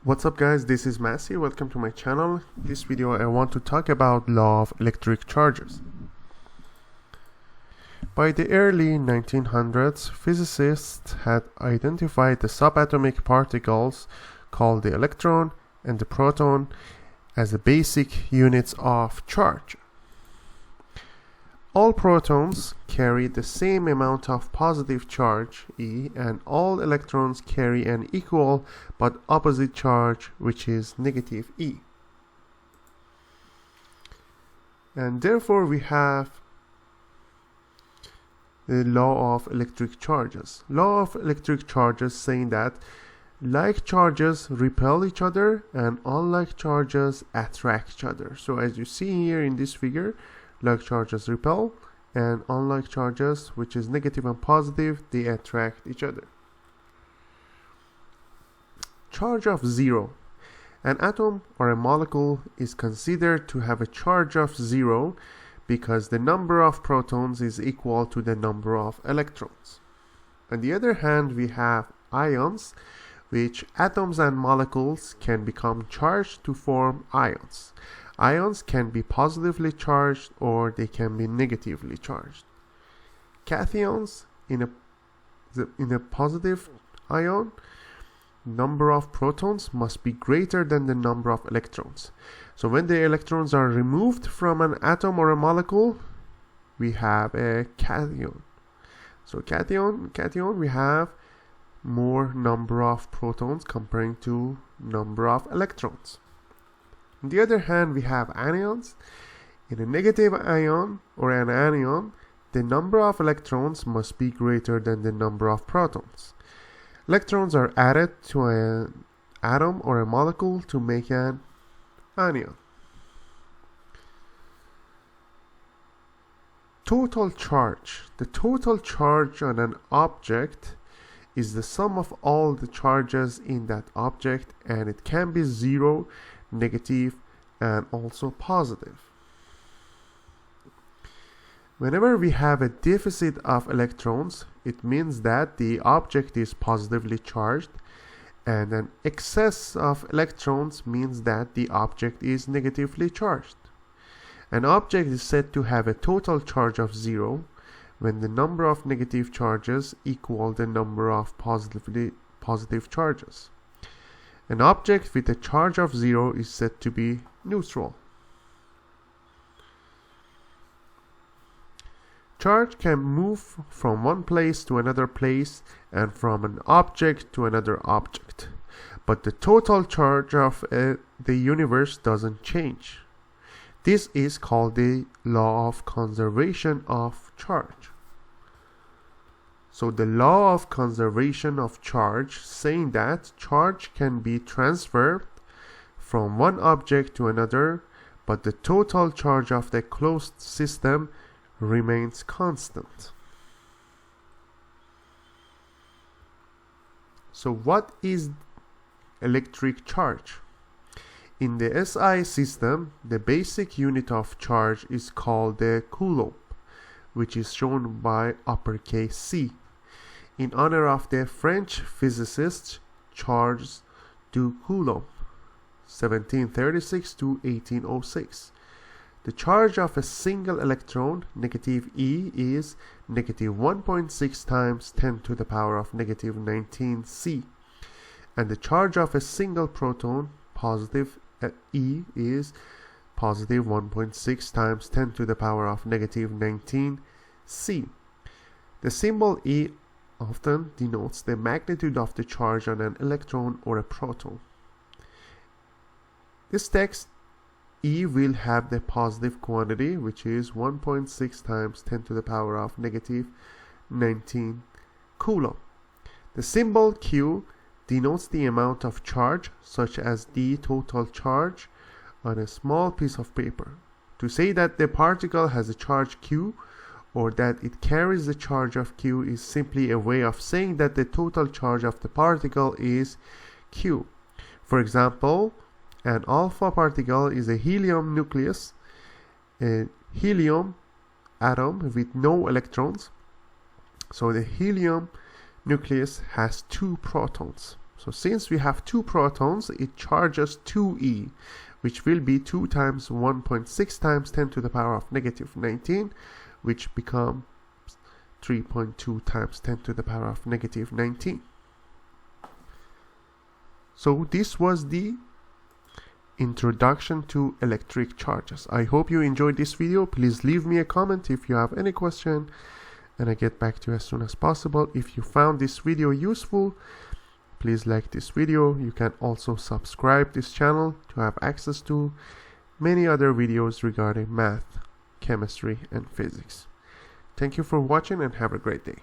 What's up guys, this is Masi. Welcome to my channel. This video I want to talk about law of electric charges. By the early 1900s, physicists had identified the subatomic particles called the electron and the proton as the basic units of charge. All protons carry the same amount of positive charge, E, and all electrons carry an equal but opposite charge, which is negative E. And therefore we have the law of electric charges. Law of electric charges saying that like charges repel each other and unlike charges attract each other. So as you see here in this figure, like charges repel and unlike charges, which is negative and positive, they attract each other. Charge of zero. An atom or a molecule is considered to have a charge of zero because the number of protons is equal to the number of electrons. On the other hand, we have ions, which atoms and molecules can become charged to form ions. Ions can be positively charged or they can be negatively charged. Cations, in a positive ion, number of protons must be greater than the number of electrons. So when the electrons are removed from an atom or a molecule, we have a cation. So cation we have more number of protons comparing to number of electrons. On the other hand, we have anions. In a negative ion or an anion, the number of electrons must be greater than the number of protons. Electrons are added to an atom or a molecule to make an anion. Total charge. The total charge on an object is the sum of all the charges in that object, and it can be zero, negative, and also positive. Whenever we have a deficit of electrons, it means that the object is positively charged, and an excess of electrons means that the object is negatively charged. An object is said to have a total charge of zero when the number of negative charges equal the number of positive charges. An object with a charge of zero is said to be neutral. Charge can move from one place to another place and from an object to another object, but the total charge of the universe doesn't change. This is called the law of conservation of charge. So the law of conservation of charge saying that charge can be transferred from one object to another, but the total charge of the closed system remains constant. So what is electric charge? In the SI system, the basic unit of charge is called the Coulomb, which is shown by uppercase C, in honor of the French physicist Charles du Coulomb, 1736 to 1806. The charge of a single electron, negative E, is negative 1.6 times 10 to the power of negative 19 C, and the charge of a single proton, positive E, is positive 1.6 times 10 to the power of negative 19 C. The symbol E often denotes the magnitude of the charge on an electron or a proton. This text E will have the positive quantity, which is 1.6 times 10 to the power of negative 19 Coulomb. The symbol Q denotes the amount of charge, such as the total charge on a small piece of paper. To say that the particle has a charge Q or that it carries the charge of Q is simply a way of saying that the total charge of the particle is Q. For example, an alpha particle is a helium nucleus, a helium atom with no electrons. So the helium nucleus has 2 protons. So since we have 2 protons, it charges 2e, which will be 2 times 1.6 times 10 to the power of negative 19, which becomes 3.2 times 10 to the power of negative 19. So this was the introduction to electric charges. I hope you enjoyed this video. Please leave me a comment if you have any question, and I get back to you as soon as possible. If you found this video useful, please like this video. You can also subscribe this channel to have access to many other videos regarding math, chemistry, and physics. Thank you for watching and have a great day.